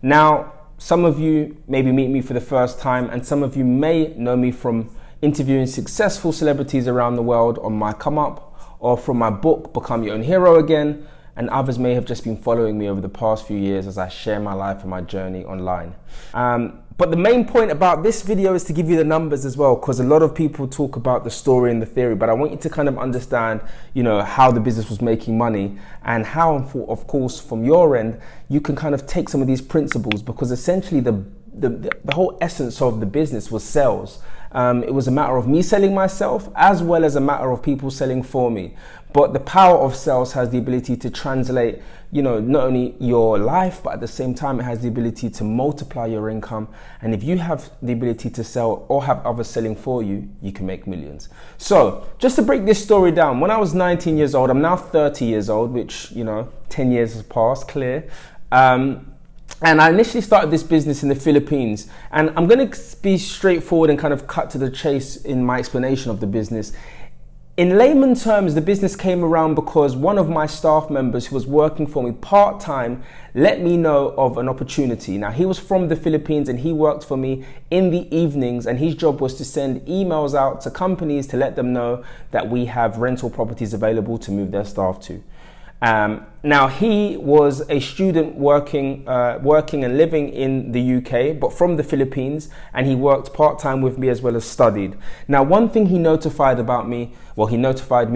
Now, some of you maybe meet me for the first time, and some of you may know me from interviewing successful celebrities around the world on MYCOMEUP, or from my book, Become Your Own Hero Again, and others may have just been following me over the past few years as I share my life and my journey online. But the main point about this video is to give you the numbers as well, because a lot of people talk about the story and the theory, but I want you to kind of understand, how the business was making money, and how, of course, from your end, you can kind of take some of these principles, because essentially the whole essence of the business was sales. It was a matter of me selling myself as well as a matter of people selling for me. But the power of sales has the ability to translate, not only your life, but at the same time, it has the ability to multiply your income. And if you have the ability to sell or have others selling for you, you can make millions. So just to break this story down, when I was 19 years old, I'm now 30 years old, which, 10 years has passed, clear. And I initially started this business in the Philippines, and I'm going to be straightforward and kind of cut to the chase in my explanation of the business. In layman terms, the business came around because one of my staff members who was working for me part-time let me know of an opportunity. Now, he was from the Philippines and he worked for me in the evenings, and his job was to send emails out to companies to let them know that we have rental properties available to move their staff to. Now, he was a student working and living in the UK, but from the Philippines, and he worked part-time with me as well as studied. Now, one thing he notified me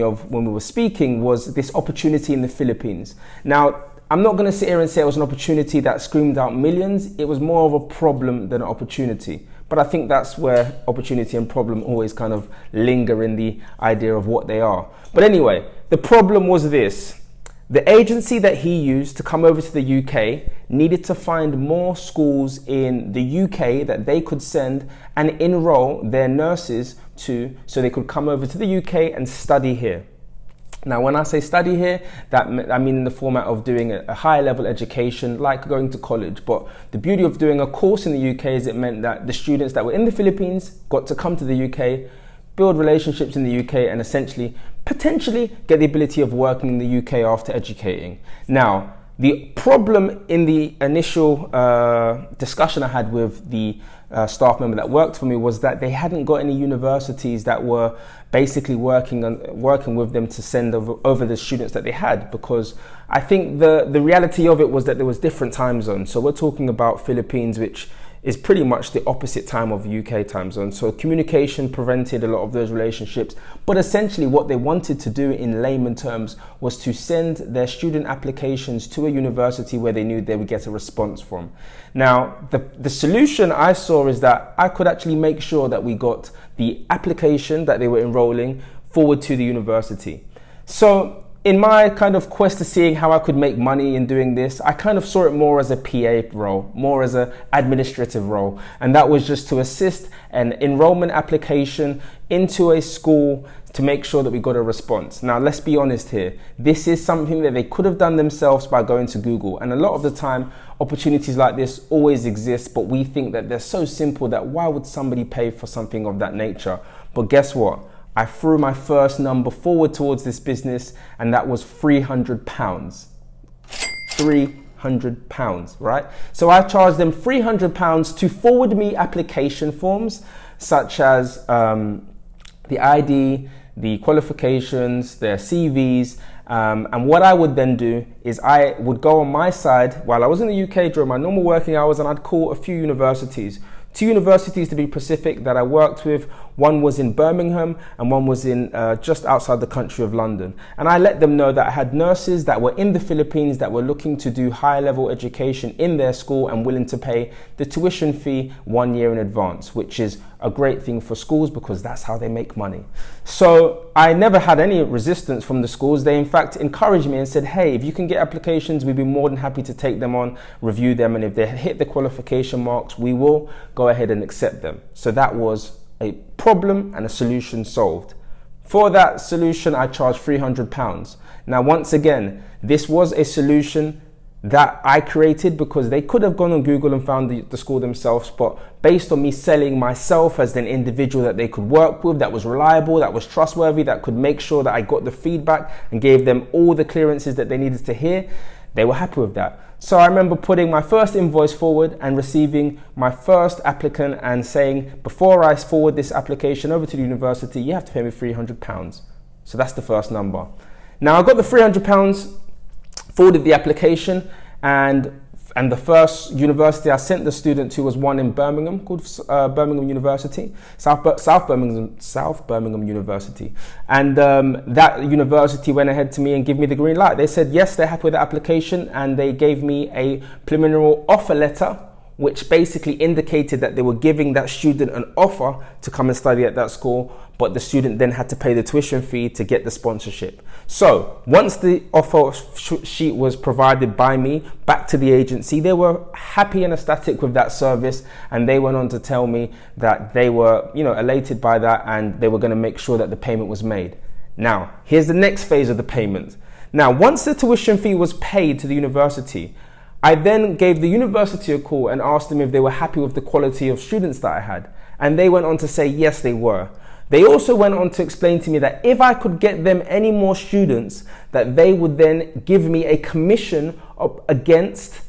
of when we were speaking was this opportunity in the Philippines. Now, I'm not going to sit here and say it was an opportunity that screamed out millions. It was more of a problem than an opportunity. But I think that's where opportunity and problem always kind of linger in the idea of what they are. But anyway, the problem was this. The agency that he used to come over to the UK needed to find more schools in the UK that they could send and enroll their nurses to, so they could come over to the UK and study here. Now, when I say study here, I mean in the format of doing a higher level education, like going to college. But the beauty of doing a course in the UK is it meant that the students that were in the Philippines got to come to the UK, build relationships in the UK, and essentially potentially get the ability of working in the UK after educating. Now, the problem in the initial discussion I had with the staff member that worked for me was that they hadn't got any universities that were basically working with them to send over the students that they had, because I think the reality of it was that there was different time zones. So we're talking about Philippines, which is pretty much the opposite time of UK time zone. So communication prevented a lot of those relationships. But essentially what they wanted to do in layman terms was to send their student applications to a university where they knew they would get a response from. Now, the solution I saw is that I could actually make sure that we got the application that they were enrolling forward to the university. So in my kind of quest to seeing how I could make money in doing this, I kind of saw it more as a PA role, more as an administrative role. And that was just to assist an enrollment application into a school to make sure that we got a response. Now, let's be honest here. This is something that they could have done themselves by going to Google. And a lot of the time, opportunities like this always exist, but we think that they're so simple that why would somebody pay for something of that nature? But guess what? I threw my first number forward towards this business, and that was £300. £300, right? So I charged them £300 to forward me application forms, such as the ID, the qualifications, their CVs, and what I would then do is I would go on my side while I was in the UK during my normal working hours, and I'd call a few universities. 2 universities to be specific that I worked with. One was in Birmingham and one was in just outside the country of London. And I let them know that I had nurses that were in the Philippines that were looking to do higher level education in their school and willing to pay the tuition fee 1 year in advance, which is a great thing for schools because that's how they make money. So I never had any resistance from the schools. They in fact encouraged me and said, hey, if you can get applications, we'd be more than happy to take them on, review them, and if they hit the qualification marks, we will go ahead and accept them. So that was a problem and a solution solved. For that solution, I charged £300. Now, once again, this was a solution that I created because they could have gone on Google and found the school themselves, but based on me selling myself as an individual that they could work with, that was reliable, that was trustworthy, that could make sure that I got the feedback and gave them all the clearances that they needed to hear, they were happy with that. So I remember putting my first invoice forward and receiving my first applicant and saying, before I forward this application over to the university, you have to pay me £300. So that's the first number. Now I got the £300, forwarded the application, and the first university I sent the student to was one in Birmingham called Birmingham University, South Birmingham University. And that university went ahead to me and gave me the green light. They said, yes, they're happy with the application, and they gave me a preliminary offer letter, which basically indicated that they were giving that student an offer to come and study at that school, but the student then had to pay the tuition fee to get the sponsorship. So once the offer sheet was provided by me back to the agency, they were happy and ecstatic with that service, and they went on to tell me that they were, elated by that, and they were going to make sure that the payment was made. Now, here's the next phase of the payment. Now, once the tuition fee was paid to the university, I then gave the university a call and asked them if they were happy with the quality of students that I had. And they went on to say, yes, they were. They also went on to explain to me that if I could get them any more students, that they would then give me a commission against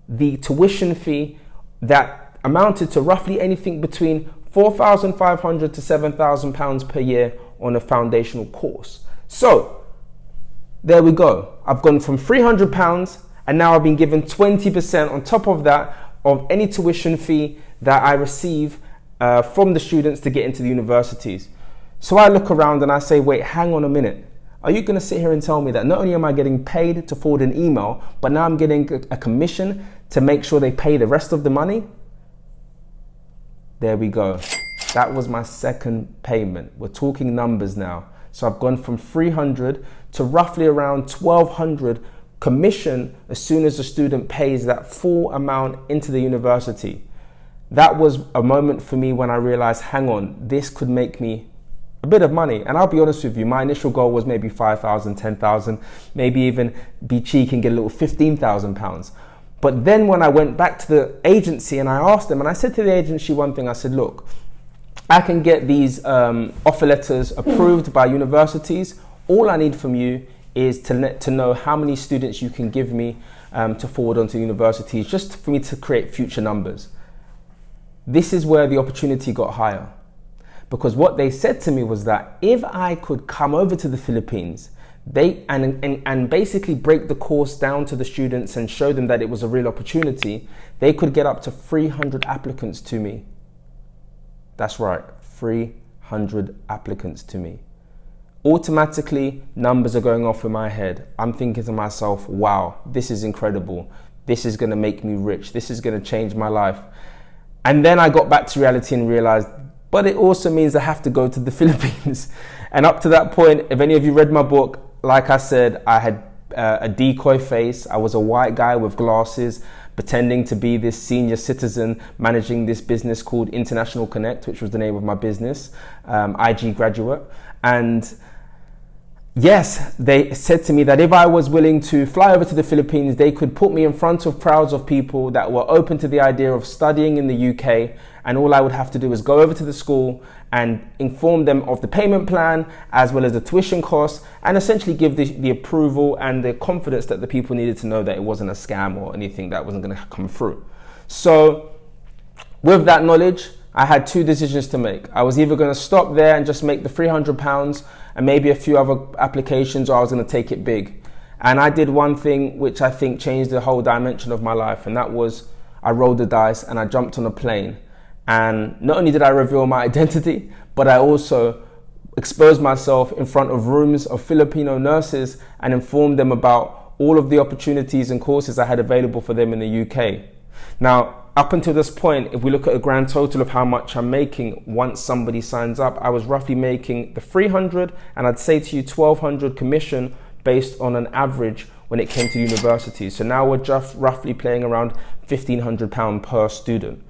the tuition fee that amounted to roughly anything between £4,500 to £7,000 per year on a foundational course. So there we go. I've gone from £300 and now I've been given 20% on top of that of any tuition fee that I receive from the students to get into the universities. So I look around and I say, wait, hang on a minute. Are you going to sit here and tell me that not only am I getting paid to forward an email, but now I'm getting a commission to make sure they pay the rest of the money? There we go. That was my second payment. We're talking numbers now. So I've gone from 300 to roughly around 1,200 commission as soon as the student pays that full amount into the university. That was a moment for me when I realized, hang on, this could make me a bit of money. And I'll be honest with you, my initial goal was maybe 5,000, 10,000, maybe even be cheeky and get a little £15,000. But then when I went back to the agency and I asked them, and I said to the agency one thing, I said, look, I can get these offer letters approved by universities. All I need from you is to know how many students you can give me to forward onto universities, just for me to create future numbers. This is where the opportunity got higher, because what they said to me was that if I could come over to the Philippines, and basically break the course down to the students and show them that it was a real opportunity, they could get up to 300 applicants to me. That's right, 300 applicants to me. Automatically, numbers are going off in my head. I'm thinking to myself, wow, this is incredible. This is going to make me rich. This is going to change my life. And then I got back to reality and realized, but it also means I have to go to the Philippines. And up to that point, if any of you read my book, like I said, I had a decoy face. I was a white guy with glasses, pretending to be this senior citizen managing this business called International Connect, which was the name of my business, IG graduate. And yes, they said to me that if I was willing to fly over to the Philippines, they could put me in front of crowds of people that were open to the idea of studying in the UK. And all I would have to do is go over to the school and inform them of the payment plan, as well as the tuition costs, and essentially give the approval and the confidence that the people needed to know that it wasn't a scam or anything that wasn't going to come through. So with that knowledge, I had two decisions to make. I was either going to stop there and just make the £300 and maybe a few other applications, or I was going to take it big. And I did one thing which I think changed the whole dimension of my life, and that was I rolled the dice and I jumped on a plane. And not only did I reveal my identity, but I also exposed myself in front of rooms of Filipino nurses and informed them about all of the opportunities and courses I had available for them in the UK. Now, up until this point, if we look at a grand total of how much I'm making once somebody signs up, I was roughly making the 300 and I'd say to you 1,200 commission based on an average when it came to university. So now we're just roughly playing around £1,500 per student.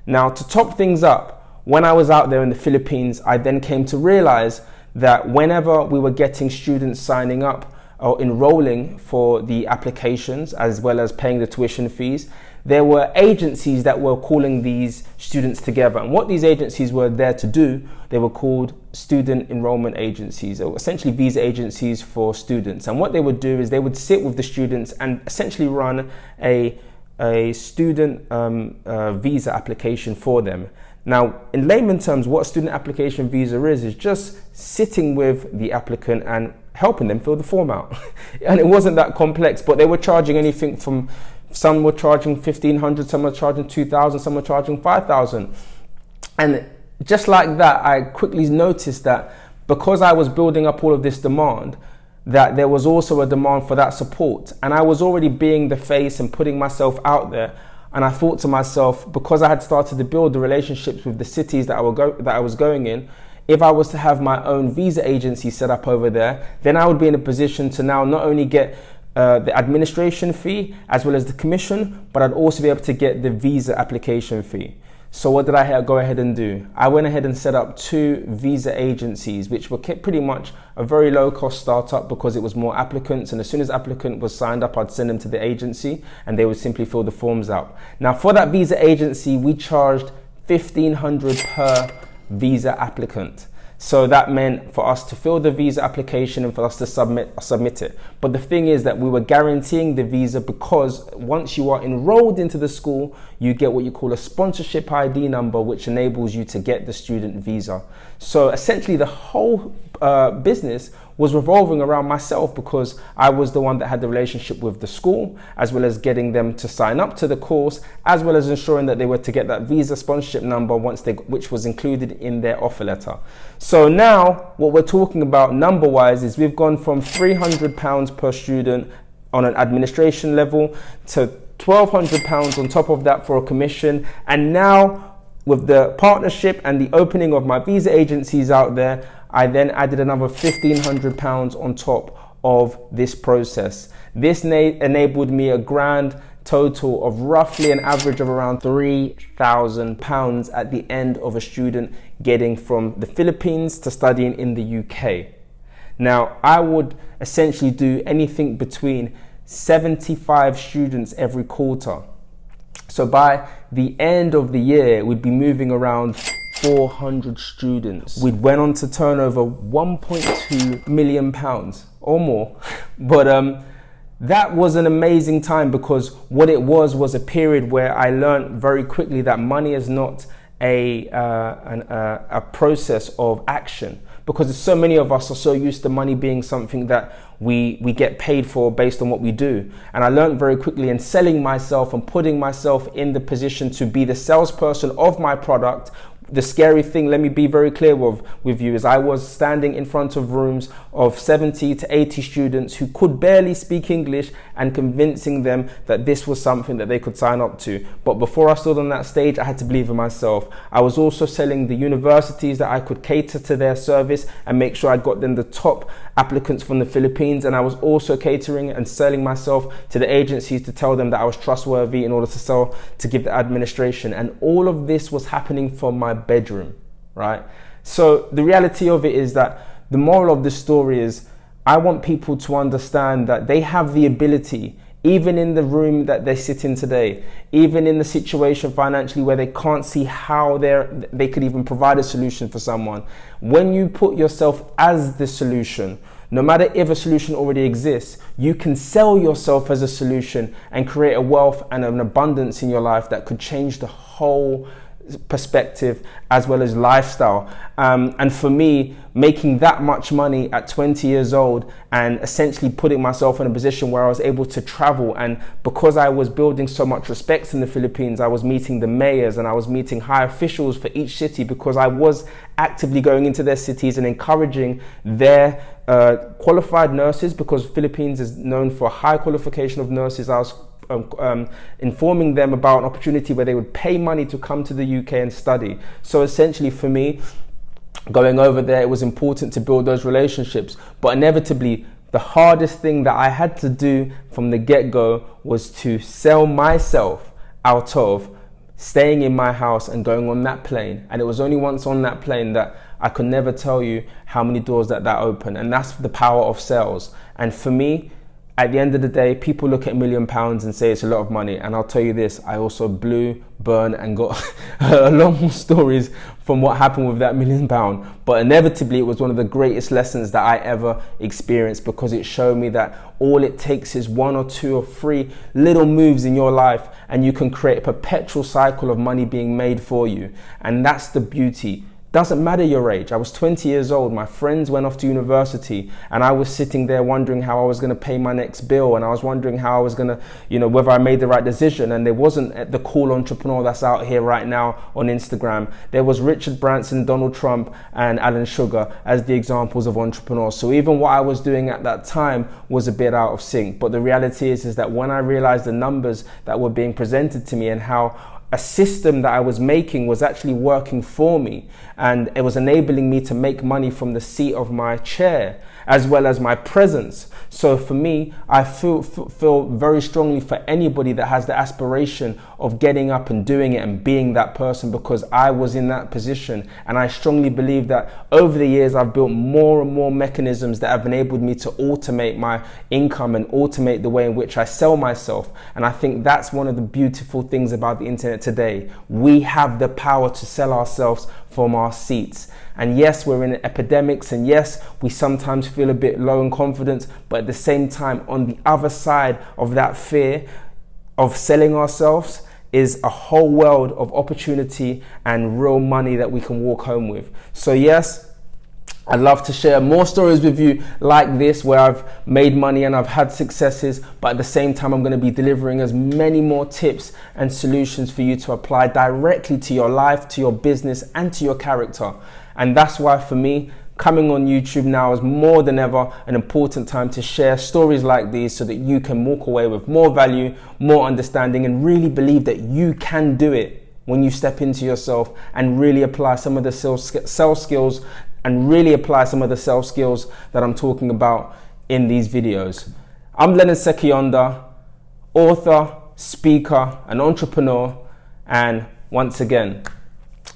Now, to top things up, when I was out there in the Philippines, I then came to realize that whenever we were getting students signing up or enrolling for the applications, as well as paying the tuition fees, there were agencies that were calling these students together. And what these agencies were there to do, they were called student enrollment agencies, or essentially visa agencies for students. And what they would do is they would sit with the students and essentially run a student visa application for them. Now, in layman terms, what a student application visa is just sitting with the applicant and helping them fill the form out. And it wasn't that complex, but they were charging anything from, some were charging $1,500, some were charging $2,000, some were charging $5,000. And just like that, I quickly noticed that because I was building up all of this demand, that there was also a demand for that support. And I was already being the face and putting myself out there. And I thought to myself, because I had started to build the relationships with the cities that I was going in, if I was to have my own visa agency set up over there, then I would be in a position to now not only get the administration fee as well as the commission, but I'd also be able to get the visa application fee. So what did I go ahead and do? I went ahead and set up 2 visa agencies, which were pretty much a very low cost startup because it was more applicants. And as soon as applicant was signed up, I'd send them to the agency and they would simply fill the forms out. Now for that visa agency, we charged $1,500 per visa applicant. So that meant for us to fill the visa application and for us to submit it. But the thing is that we were guaranteeing the visa because once you are enrolled into the school, you get what you call a sponsorship ID number, which enables you to get the student visa. So essentially the whole business was revolving around myself because I was the one that had the relationship with the school, as well as getting them to sign up to the course, as well as ensuring that they were to get that visa sponsorship number which was included in their offer letter. So now what we're talking about number wise is we've gone from £300 per student on an administration level to £1,200 on top of that for a commission. And now with the partnership and the opening of my visa agencies out there, I then added another £1,500 on top of this process. This enabled me a grand total of roughly an average of around £3,000 at the end of a student getting from the Philippines to studying in the UK. Now, I would essentially do anything between 75 students every quarter. So by the end of the year, we'd be moving around 400 students. We went on to turn over £1.2 million or more. But that was an amazing time because what it was a period where I learned very quickly that money is not a process of action, because so many of us are so used to money being something that we get paid for based on what we do. And I learned very quickly in selling myself and putting myself in the position to be the salesperson of my product. The scary thing, let me be very clear with you, is I was standing in front of rooms of 70 to 80 students who could barely speak English and convincing them that this was something that they could sign up to. But before I stood on that stage, I had to believe in myself. I was also selling the universities that I could cater to their service and make sure I got them the top applicants from the Philippines. And I was also catering and selling myself to the agencies to tell them that I was trustworthy in order to give the administration. And all of this was happening from my bedroom, right? So the reality of it is that the moral of the story is I want people to understand that they have the ability, even in the room that they sit in today, even in the situation financially where they can't see how they could even provide a solution for someone. When you put yourself as the solution, no matter if a solution already exists, you can sell yourself as a solution and create a wealth and an abundance in your life that could change the whole perspective as well as lifestyle. And for me, making that much money at 20 years old and essentially putting myself in a position where I was able to travel, and because I was building so much respect in the Philippines, I was meeting the mayors and I was meeting high officials for each city, because I was actively going into their cities and encouraging their qualified nurses, because Philippines is known for high qualification of nurses. I was informing them about an opportunity where they would pay money to come to the UK and study. So essentially for me, going over there, it was important to build those relationships. But inevitably, the hardest thing that I had to do from the get-go was to sell myself out of staying in my house and going on that plane. And it was only once on that plane that I could never tell you how many doors that opened. And that's the power of sales. And for me, at the end of the day, people look at £1 million and say it's a lot of money. And I'll tell you this, I also blew, burned and got a lot more stories from what happened with that £1 million. But inevitably, it was one of the greatest lessons that I ever experienced, because it showed me that all it takes is 1 or 2 or 3 little moves in your life and you can create a perpetual cycle of money being made for you. And that's the beauty. Doesn't matter your age. I was 20 years old. My friends went off to university and I was sitting there wondering how I was going to pay my next bill, and I was wondering how I was going to, whether I made the right decision. And there wasn't the cool entrepreneur that's out here right now on Instagram. There was Richard Branson, Donald Trump and Alan Sugar as the examples of entrepreneurs. So even what I was doing at that time was a bit out of sync. But the reality is that when I realized the numbers that were being presented to me and how a system that I was making was actually working for me, and it was enabling me to make money from the seat of my chair as well as my presence. So for me, I feel very strongly for anybody that has the aspiration of getting up and doing it and being that person, because I was in that position. And I strongly believe that over the years, I've built more and more mechanisms that have enabled me to automate my income and automate the way in which I sell myself. And I think that's one of the beautiful things about the internet today. We have the power to sell ourselves from our seats. And yes, we're in epidemics, and yes, we sometimes feel a bit low in confidence, but at the same time, on the other side of that fear of selling ourselves is a whole world of opportunity and real money that we can walk home with. So yes, I'd love to share more stories with you like this, where I've made money and I've had successes, but at the same time, I'm going to be delivering as many more tips and solutions for you to apply directly to your life, to your business, and to your character. And that's why for me, coming on YouTube now is more than ever an important time to share stories like these, so that you can walk away with more value, more understanding, and really believe that you can do it when you step into yourself and really apply some of the sales skills that I'm talking about in these videos. I'm Leonard Sekyonda, author, speaker, and entrepreneur. And once again,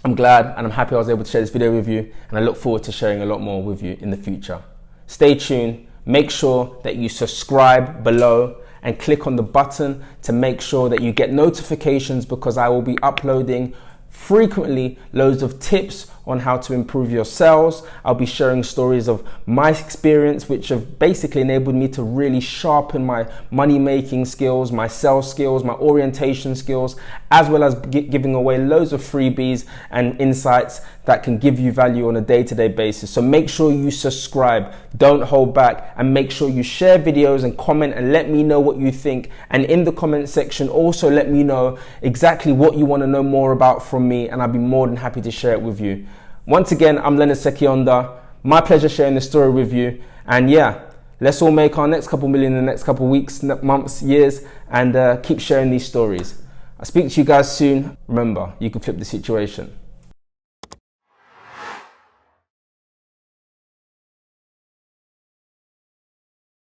I'm glad and I'm happy I was able to share this video with you, and I look forward to sharing a lot more with you in the future. Stay tuned. Make sure that you subscribe below and click on the button to make sure that you get notifications, because I will be uploading frequently loads of tips on how to improve your sales. I'll be sharing stories of my experience, which have basically enabled me to really sharpen my money making skills, my sales skills, my orientation skills, as well as giving away loads of freebies and insights that can give you value on a day-to-day basis. So make sure you subscribe, don't hold back, and make sure you share videos and comment and let me know what you think. And in the comment section, also let me know exactly what you want to know more about from me, and I'll be more than happy to share it with you. Once again, I'm Leonard Sekyonda. My pleasure sharing this story with you. And yeah, let's all make our next couple million in the next couple weeks, months, years, and keep sharing these stories. I'll speak to you guys soon. Remember, you can flip the situation.